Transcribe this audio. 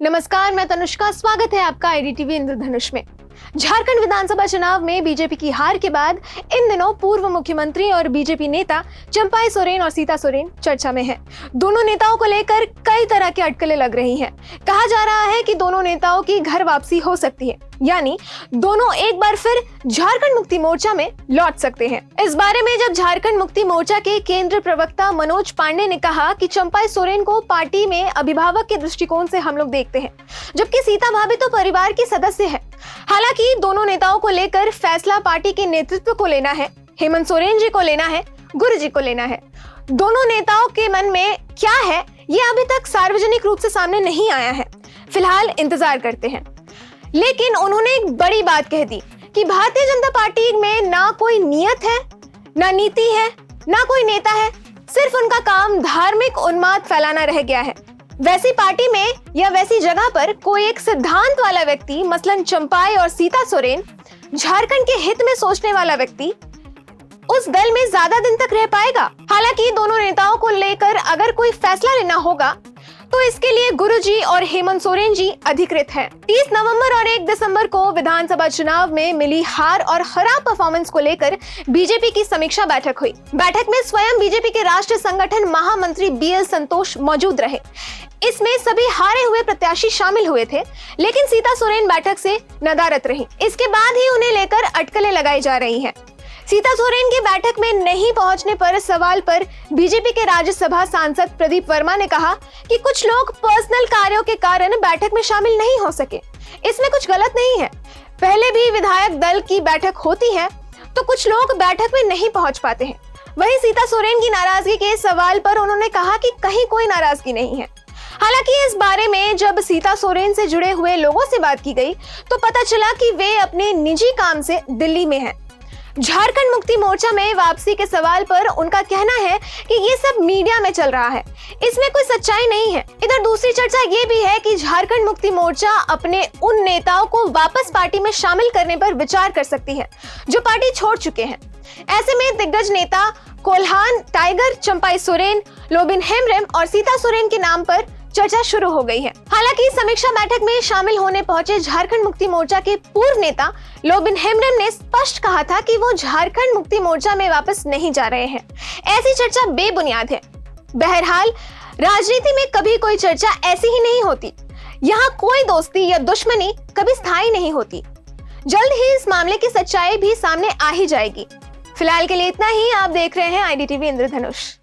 नमस्कार, मैं तनुष्का। स्वागत है आपका आईडीटीवी इंद्रधनुष में। झारखंड विधानसभा चुनाव में बीजेपी की हार के बाद इन दिनों पूर्व मुख्यमंत्री और बीजेपी नेता चंपाई सोरेन और सीता सोरेन चर्चा में हैं। दोनों नेताओं को लेकर कई तरह की अटकलें लग रही हैं। कहा जा रहा है कि दोनों नेताओं की घर वापसी हो सकती है, यानी दोनों एक बार फिर झारखंड मुक्ति मोर्चा में लौट सकते हैं। इस बारे में जब झारखंड मुक्ति मोर्चा के केंद्रीय प्रवक्ता मनोज पांडे ने कहा कि चंपाई सोरेन को पार्टी में अभिभावक के दृष्टिकोण से हम लोग देखते हैं, जबकि सीता भाभी तो परिवार की सदस्य है। हालांकि दोनों नेताओं को लेकर फैसला पार्टी के नेतृत्व को लेना है, हेमंत सोरेन जी को लेना है, गुरु जी को लेना है। दोनों नेताओं के मन में क्या है ये अभी तक सार्वजनिक रूप से सामने नहीं आया है। फिलहाल इंतजार करते हैं। लेकिन उन्होंने एक बड़ी बात कह दी कि भारतीय जनता पार्टी में ना कोई नियत है, ना नीति है, ना कोई नेता है, सिर्फ उनका काम धार्मिक उन्माद फैलाना रह गया है। वैसी पार्टी में या वैसी जगह पर कोई एक सिद्धांत वाला व्यक्ति, मसलन चंपाई और सीता सोरेन, झारखंड के हित में सोचने वाला व्यक्ति उस दल में ज्यादा दिन तक रह पाएगा। हालांकि दोनों नेताओं को लेकर अगर कोई फैसला लेना होगा तो इसके लिए गुरुजी और हेमंत सोरेन जी अधिकृत हैं। 30 नवंबर और 1 दिसंबर को विधानसभा चुनाव में मिली हार और खराब परफॉर्मेंस को लेकर बीजेपी की समीक्षा बैठक हुई। बैठक में स्वयं बीजेपी के राष्ट्रीय संगठन महामंत्री बीएल संतोष मौजूद रहे। इसमें सभी हारे हुए प्रत्याशी शामिल हुए थे, लेकिन सीता सोरेन बैठक से नदारद रही। इसके बाद ही उन्हें लेकर अटकलें लगाई जा रही हैं। सीता सोरेन की बैठक में नहीं पहुंचने पर सवाल पर बीजेपी के राज्यसभा सांसद प्रदीप वर्मा ने कहा कि कुछ लोग पर्सनल कार्यों के कारण बैठक में शामिल नहीं हो सके। इसमें कुछ गलत नहीं है। पहले भी विधायक दल की बैठक होती है तो कुछ लोग बैठक में नहीं पहुंच पाते हैं। वहीं सीता सोरेन की नाराजगी के सवाल पर उन्होंने कहा कि कहीं कोई नाराजगी नहीं है। हालांकि इस बारे में जब सीता सोरेन से जुड़े हुए लोगों से बात की गई तो पता चला कि वे अपने निजी काम से दिल्ली में हैं। झारखंड मुक्ति मोर्चा में वापसी के सवाल पर उनका कहना है कि ये सब मीडिया में चल रहा है, इसमें कोई सच्चाई नहीं है। इधर दूसरी चर्चा ये भी है कि झारखंड मुक्ति मोर्चा अपने उन नेताओं को वापस पार्टी में शामिल करने पर विचार कर सकती है जो पार्टी छोड़ चुके हैं। ऐसे में दिग्गज नेता कोल्हान टाइगर, चंपाई सोरेन, लोबिन हेम्ब्रम और सीता सोरेन के नाम पर चर्चा शुरू हो गई है। हालांकि समीक्षा बैठक में शामिल होने पहुंचे झारखंड मुक्ति मोर्चा के पूर्व नेता लोबिन हेम्ब्रम ने स्पष्ट कहा था कि वो झारखंड मुक्ति मोर्चा में वापस नहीं जा रहे हैं। ऐसी चर्चा बेबुनियाद है। बहरहाल राजनीति में कभी कोई चर्चा ऐसी ही नहीं होती। यहाँ कोई दोस्ती या दुश्मनी कभी स्थायी नहीं होती। जल्द ही इस मामले की सच्चाई भी सामने आ ही जाएगी। फिलहाल के लिए इतना ही। आप देख रहे हैं आईडीटीवी इंद्रधनुष।